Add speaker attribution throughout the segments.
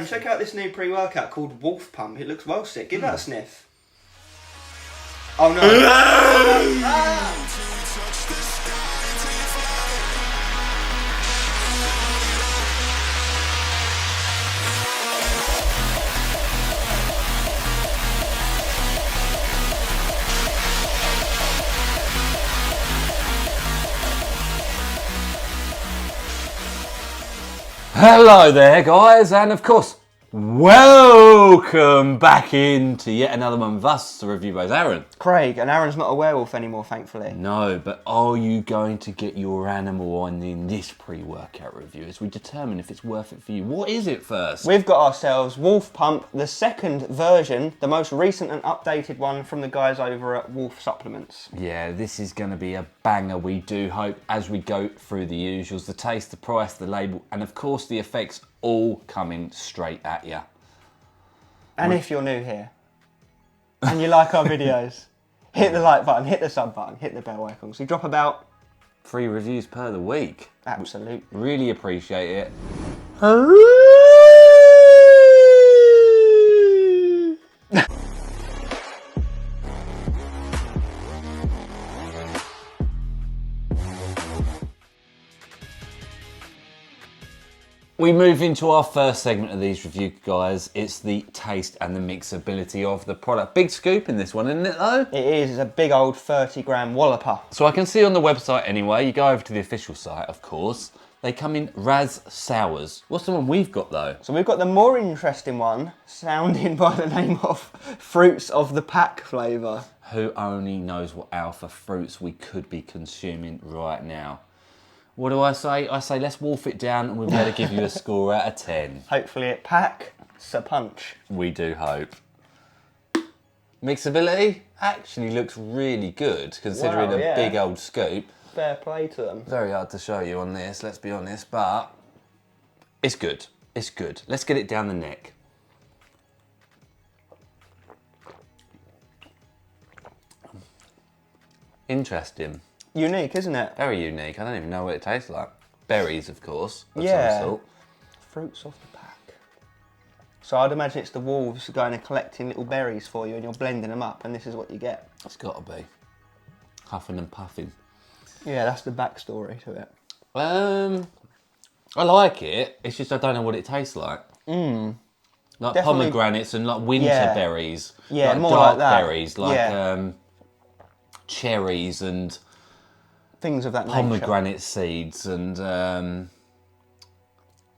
Speaker 1: Aaron, check out this new pre-workout called Wolf Pump. It looks well sick. Give that a sniff. Oh no.
Speaker 2: Hello there guys, and of course, welcome back into yet another one of us, the Review Bros. Aaron.
Speaker 1: Craig, and Aaron's not a werewolf anymore, thankfully.
Speaker 2: No, but are you going to get your animal on in this pre-workout review as we determine if it's worth it for you? What is it first?
Speaker 1: We've got ourselves Wolf Pump, the second version, the most recent and updated one from the guys over at Wolf Supplements.
Speaker 2: Yeah, this is going to be a banger, we do hope, as we go through the usuals, the taste, the price, the label, and of course the effects all coming straight at you.
Speaker 1: And if you're new here, and you like our videos, hit the like button, hit the sub button, hit the bell icon. So we drop about
Speaker 2: 3 reviews per the week.
Speaker 1: Absolutely.
Speaker 2: Really appreciate it. We move into our first segment of these reviews, guys. It's the taste and the mixability of the product. Big scoop in this one, isn't it though?
Speaker 1: It is. It's a big old 30-gram walloper.
Speaker 2: So I can see on the website anyway, you go over to the official site, of course, they come in Raz Sours. What's the one we've got though?
Speaker 1: So we've got the more interesting one, sounding by the name of Fruits of the Pack flavour.
Speaker 2: Who only knows what alpha fruits we could be consuming right now? What do I say? I say let's wolf it down and we'll be able to give you a score out of 10.
Speaker 1: Hopefully it packs a punch.
Speaker 2: We do hope. Mixability actually looks really good considering
Speaker 1: Wow, yeah.
Speaker 2: a big old scoop.
Speaker 1: Fair play to them.
Speaker 2: Very hard to show you on this, let's be honest, but it's good. It's good. Let's get it down the neck. Interesting.
Speaker 1: Unique, isn't it?
Speaker 2: Very unique. I don't even know what it tastes like. Berries, of course, of
Speaker 1: Yeah.
Speaker 2: some sort.
Speaker 1: Fruits of the Pack. So I'd imagine it's the wolves going and collecting little berries for you and you're blending them up and this is what you get.
Speaker 2: It's got to be. Huffing and puffing.
Speaker 1: Yeah, that's the backstory to it.
Speaker 2: I like it. It's just I don't know what it tastes like. Like
Speaker 1: Definitely.
Speaker 2: pomegranates and like winter
Speaker 1: Yeah.
Speaker 2: berries.
Speaker 1: Yeah,
Speaker 2: like
Speaker 1: more
Speaker 2: dark
Speaker 1: like that.
Speaker 2: berries, like
Speaker 1: Yeah.
Speaker 2: cherries and
Speaker 1: Things of that nature.
Speaker 2: pomegranate seeds and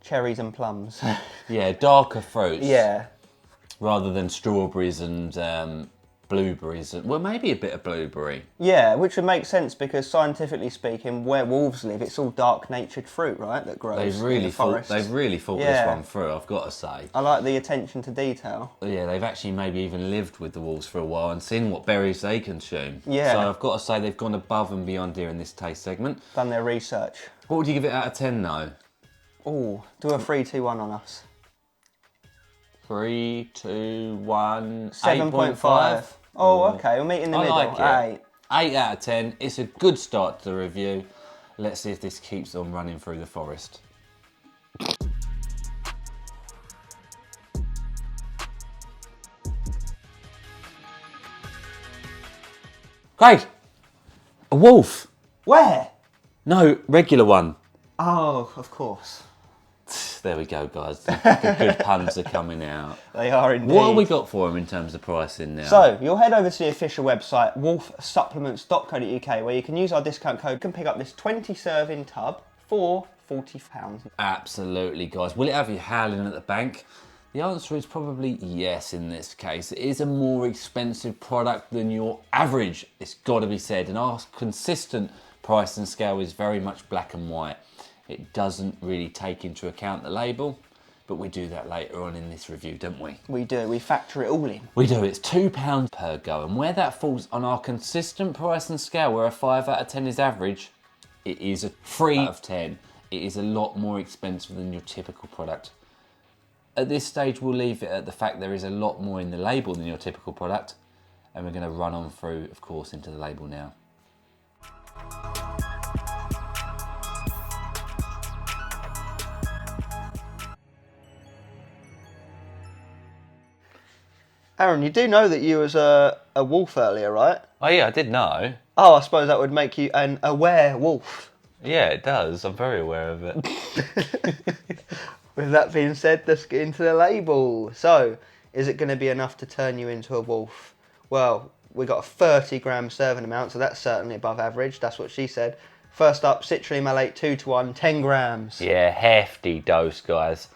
Speaker 1: Cherries and plums.
Speaker 2: yeah, darker fruits.
Speaker 1: Yeah.
Speaker 2: Rather than strawberries and blueberries. Well, maybe a bit of blueberry.
Speaker 1: Yeah, which would make sense because scientifically speaking, where wolves live, it's all dark-natured fruit, right, that grows
Speaker 2: They've
Speaker 1: in
Speaker 2: really
Speaker 1: the
Speaker 2: thought.
Speaker 1: forest.
Speaker 2: They've really thought
Speaker 1: Yeah.
Speaker 2: this one through. I've got to say.
Speaker 1: I like the attention to detail.
Speaker 2: Yeah, they've actually maybe even lived with the wolves for a while and seen what berries they consume.
Speaker 1: Yeah.
Speaker 2: So I've got to say they've gone above and beyond here in this taste segment.
Speaker 1: Done their research.
Speaker 2: What would you give it out of 10 though?
Speaker 1: Oh, do a 3-2-1 on us.
Speaker 2: 3, 2, 1,
Speaker 1: 7.5. Oh, okay, we'll meet in the
Speaker 2: I
Speaker 1: middle.
Speaker 2: like it.
Speaker 1: 8.
Speaker 2: 8 out of 10. It's a good start to the review. Let's see if this keeps on running through the forest. Great! A wolf!
Speaker 1: Where?
Speaker 2: No, regular one.
Speaker 1: Oh, of course.
Speaker 2: There we go, guys. The good puns are coming out.
Speaker 1: They are indeed.
Speaker 2: What have we got for them in terms of pricing now?
Speaker 1: So, you'll head over to the official website, wolfsupplements.co.uk, where you can use our discount code. You can pick up this 20-serving tub for £40.
Speaker 2: Absolutely, guys. Will it have you howling at the bank? The answer is probably yes in this case. It is a more expensive product than your average, it's got to be said, and our consistent price and scale is very much black and white. It doesn't really take into account the label, but we do that later on in this review, don't we?
Speaker 1: We do, we factor it all in.
Speaker 2: We do, it's £2 per go, and where that falls on our consistent price and scale, where a 5 out of 10 is average, it is a 3 out of 10. It is a lot more expensive than your typical product. At this stage, we'll leave it at the fact there is a lot more in the label than your typical product, and we're going to run on through, of course, into the label now.
Speaker 1: Aaron, you do know that you was a wolf earlier, right?
Speaker 2: Oh yeah, I did know.
Speaker 1: Oh, I suppose that would make you an aware wolf.
Speaker 2: Yeah, it does. I'm very aware of it.
Speaker 1: With that being said, let's get into the label. So, is it going to be enough to turn you into a wolf? Well, we got a 30 gram serving amount, so that's certainly above average. That's what she said. First up, citrulline malate 2:1, 10 grams.
Speaker 2: Yeah, hefty dose, guys.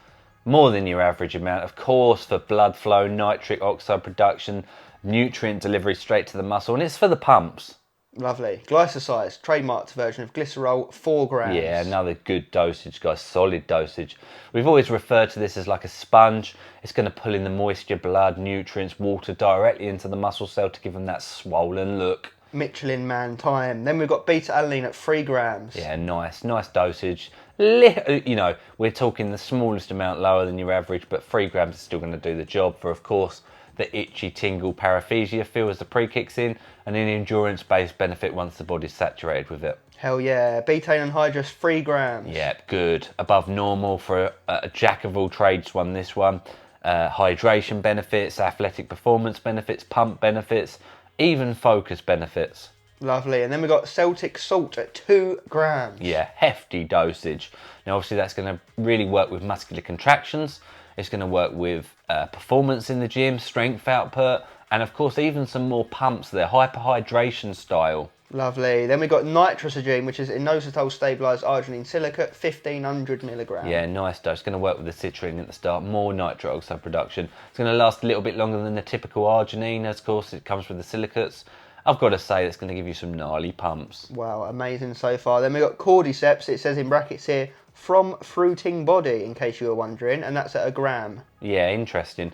Speaker 2: More than your average amount, of course, for blood flow, nitric oxide production, nutrient delivery straight to the muscle, and it's for the pumps.
Speaker 1: Lovely. Glycosized, trademarked version of glycerol, 4 grams.
Speaker 2: Yeah, another good dosage, guys, solid dosage. We've always referred to this as like a sponge. It's going to pull in the moisture, blood, nutrients, water directly into the muscle cell to give them that swollen look.
Speaker 1: Michelin Man time. Then we've got beta-alanine at 3 grams.
Speaker 2: Yeah, nice dosage. You know, we're talking the smallest amount lower than your average, but 3 grams is still going to do the job for, of course, the itchy, tingle, paraplegia feel as the pre kicks in, and an endurance-based benefit once the body's saturated with it.
Speaker 1: Hell yeah. Betaine anhydrous, 3 grams.
Speaker 2: Yeah, good. Above normal for a jack of all trades one, this one. Hydration benefits, athletic performance benefits, pump benefits, even focus benefits.
Speaker 1: Lovely. And then we've got Celtic salt at 2 grams.
Speaker 2: Yeah, hefty dosage. Now, obviously, that's going to really work with muscular contractions. It's going to work with performance in the gym, strength output, and of course, even some more pumps there, hyperhydration style.
Speaker 1: Lovely. Then we've got nitrosogene, which is inositol stabilised arginine silicate, 1500 milligrams.
Speaker 2: Yeah, nice dose. It's going to work with the citrulline at the start, more nitric oxide production. It's going to last a little bit longer than the typical arginine, as of course it comes with the silicates. I've got to say, it's going to give you some gnarly pumps.
Speaker 1: Wow, amazing so far. Then we've got cordyceps, it says in brackets here, from fruiting body, in case you were wondering, and that's at 1 gram.
Speaker 2: Yeah, interesting.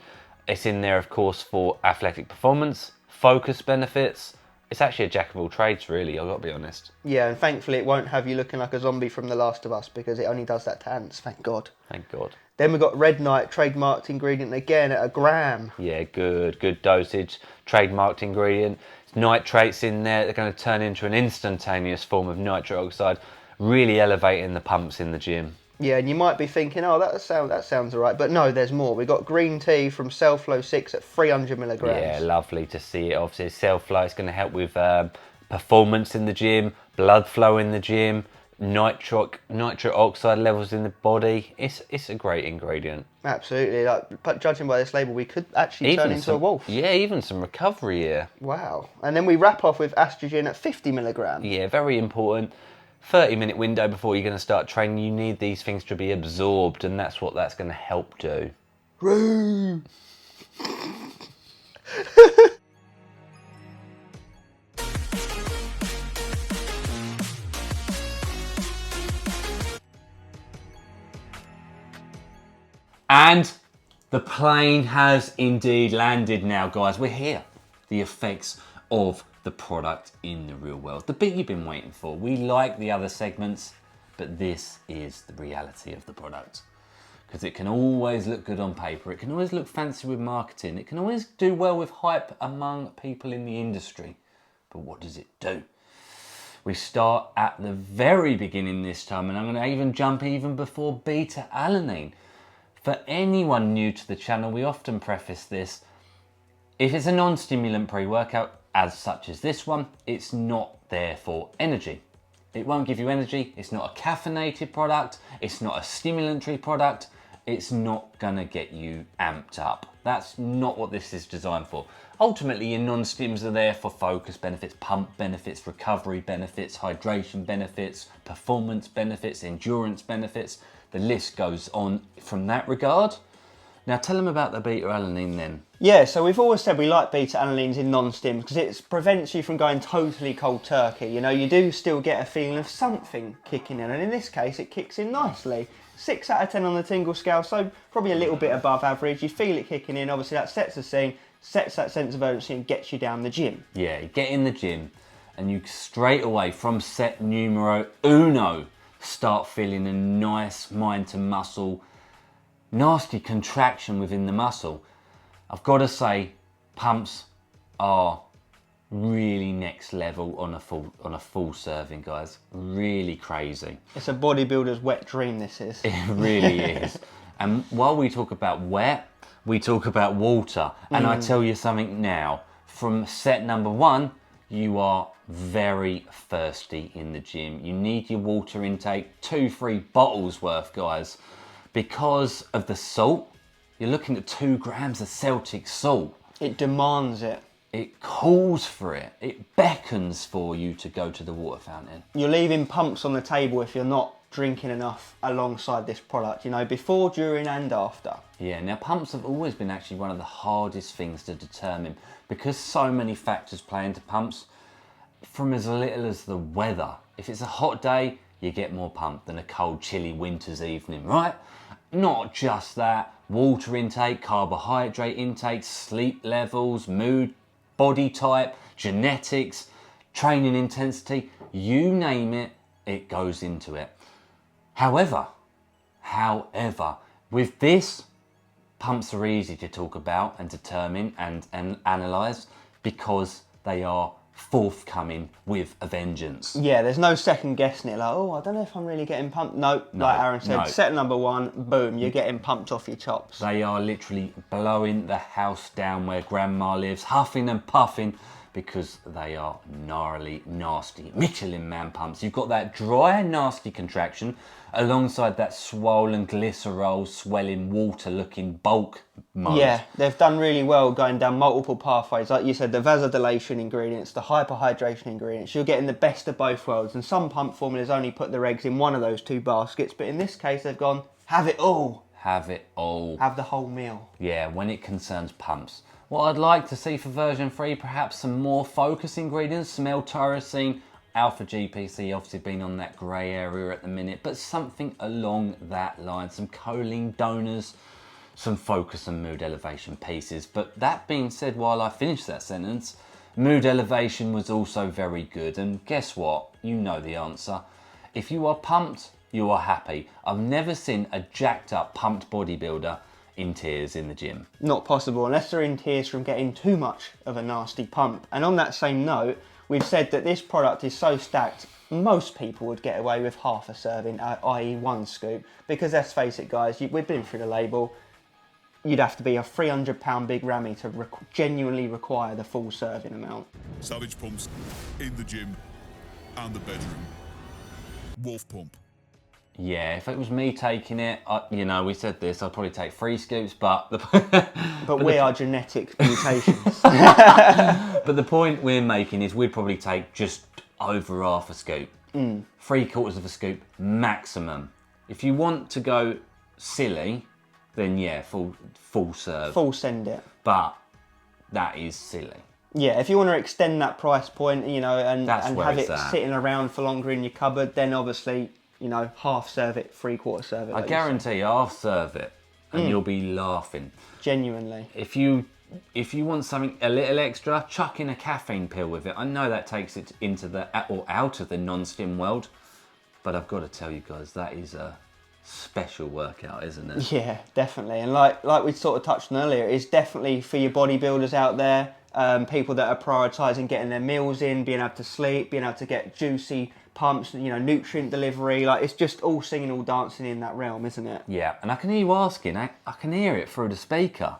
Speaker 2: It's in there, of course, for athletic performance, focus benefits. It's actually a jack of all trades, really, I've got to be honest.
Speaker 1: Yeah, and thankfully it won't have you looking like a zombie from The Last of Us, because it only does that to ants, thank God.
Speaker 2: Thank God.
Speaker 1: Then we've got red night, trademarked ingredient again at 1 gram.
Speaker 2: Yeah, good dosage, trademarked ingredient. Nitrates in there, they're going to turn into an instantaneous form of nitric oxide, really elevating the pumps in the gym.
Speaker 1: Yeah, and you might be thinking, oh, that sounds all right. But no, there's more. We've got green tea from Cellflow 6 at 300 milligrams.
Speaker 2: Yeah, lovely to see it. Obviously, Cellflow is going to help with performance in the gym, blood flow in the gym, nitric oxide levels in the body. It's a great ingredient.
Speaker 1: Absolutely. But judging by this label, we could actually turn into a wolf.
Speaker 2: Yeah, even some recovery here.
Speaker 1: Wow. And then we wrap off with estrogen at 50 milligrams.
Speaker 2: Yeah, very important. 30-minute window before you're going to start training. You need these things to be absorbed, and that's what that's going to help do.
Speaker 1: Roo!
Speaker 2: And the plane has indeed landed now, guys. We're here. The effects of the product in the real world. The bit you've been waiting for. We like the other segments, but this is the reality of the product. Because it can always look good on paper. It can always look fancy with marketing. It can always do well with hype among people in the industry. But what does it do? We start at the very beginning this time, and I'm going to even jump even before beta-alanine. For anyone new to the channel, we often preface this. If it's a non-stimulant pre-workout, as such as this one, it's not there for energy. It won't give you energy. It's not a caffeinated product. It's not a stimulatory product. It's not gonna get you amped up. That's not what this is designed for. Ultimately, your non-stims are there for focus benefits, pump benefits, recovery benefits, hydration benefits, performance benefits, endurance benefits. The list goes on from that regard. Now tell them about the beta-alanine then.
Speaker 1: Yeah, so we've always said we like beta-alanines in non-stims because it prevents you from going totally cold turkey. You know, you do still get a feeling of something kicking in, and in this case it kicks in nicely. 6 out of 10 on the tingle scale, so probably a little bit above average. You feel it kicking in, obviously that sets the scene, sets that sense of urgency and gets you down the gym.
Speaker 2: Yeah, you get in the gym and you straight away from set numero uno start feeling a nice mind to muscle, nasty contraction within the muscle. I've got to say, pumps are really next level on a full serving, guys. Really crazy.
Speaker 1: It's a bodybuilder's wet dream, this is.
Speaker 2: It really is. And while we talk about wet, we talk about water. And I tell you something now, from set number 1, you are very thirsty in the gym. You need your water intake, 2-3 bottles worth, guys. Because of the salt, you're looking at 2 grams of Celtic salt.
Speaker 1: It demands it.
Speaker 2: It calls for it. It beckons for you to go to the water fountain.
Speaker 1: You're leaving pumps on the table if you're not drinking enough alongside this product, you know, before, during and after.
Speaker 2: Yeah, now pumps have always been actually one of the hardest things to determine because so many factors play into pumps, from as little as the weather. If it's a hot day, you get more pump than a cold, chilly winter's evening, right? Not just that, water intake, carbohydrate intake, sleep levels, mood, body type, genetics, training intensity, you name it, it goes into it. However, with this, pumps are easy to talk about and determine and analyse because they are forthcoming with a vengeance.
Speaker 1: Yeah, there's no second guessing it, like, oh, I don't know if I'm really getting pumped. No, like Aaron said, set number 1, boom, you're getting pumped off your chops.
Speaker 2: They are literally blowing the house down where grandma lives, huffing and puffing, because they are gnarly, nasty Michelin Man pumps. You've got that dry, nasty contraction alongside that swollen, glycerol, swelling, water-looking bulk mode.
Speaker 1: Yeah, they've done really well going down multiple pathways. Like you said, the vasodilation ingredients, the hyperhydration ingredients, you're getting the best of both worlds. And some pump formulas only put their eggs in one of those 2 baskets, but in this case, they've gone, have it all.
Speaker 2: Have it all.
Speaker 1: Have the whole meal.
Speaker 2: Yeah, when it concerns pumps. What I'd like to see for version 3, perhaps some more focus ingredients, some L-tyrosine, alpha GPC, obviously been on that grey area at the minute, but something along that line, some choline donors, some focus and mood elevation pieces. But that being said, while I finished that sentence, mood elevation was also very good. And guess what? You know the answer. If you are pumped, you are happy. I've never seen a jacked up, pumped bodybuilder in tears in the gym.
Speaker 1: Not possible, unless they're in tears from getting too much of a nasty pump. And on that same note, we've said that this product is so stacked, most people would get away with half a serving, i.e. 1 scoop. Because let's face it, guys, we've been through the label. You'd have to be a 300-pound big rammy to genuinely require the full serving amount.
Speaker 3: Savage pumps in the gym and the bedroom. Wolf pump.
Speaker 2: Yeah, if it was me taking it, you know, we said this, I'd probably take 3 scoops, but...
Speaker 1: but we are genetic mutations.
Speaker 2: But the point we're making is we'd probably take just over half a scoop. 3/4 of a scoop maximum. If you want to go silly, then yeah, full serve.
Speaker 1: Full send it.
Speaker 2: But that is silly.
Speaker 1: Yeah, if you want to extend that price point, you know, and have it sitting around for longer in your cupboard, then obviously, you know, half serve it, 3/4 serve it.
Speaker 2: I guarantee half serve it and you'll be laughing.
Speaker 1: Genuinely.
Speaker 2: If you want something a little extra, chuck in a caffeine pill with it. I know that takes it into the or out of the non-stim world, but I've got to tell you guys, that is a special workout, isn't it?
Speaker 1: Yeah, definitely. And like we sort of touched on earlier, it's definitely for your bodybuilders out there, people that are prioritising getting their meals in, being able to sleep, being able to get juicy pumps, you know, nutrient delivery. Like, it's just all singing, all dancing in that realm, isn't it?
Speaker 2: Yeah, and I can hear you asking, I can hear it through the speaker.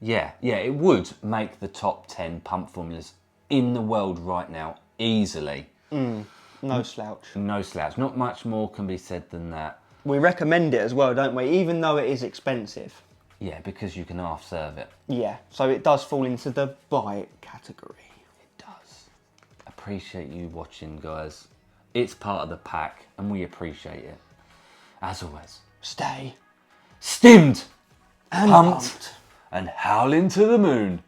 Speaker 2: Yeah, it would make the top 10 pump formulas in the world right now, easily.
Speaker 1: No slouch.
Speaker 2: No slouch. Not much more can be said than that.
Speaker 1: We recommend it as well, don't we? Even though it is expensive.
Speaker 2: Yeah, because you can half serve it.
Speaker 1: Yeah, so it does fall into the buy it category.
Speaker 2: It does. Appreciate you watching, guys. It's part of the pack, and we appreciate it. As always,
Speaker 1: Stay
Speaker 2: stimmed,
Speaker 1: and
Speaker 2: pumped, and howling to the moon.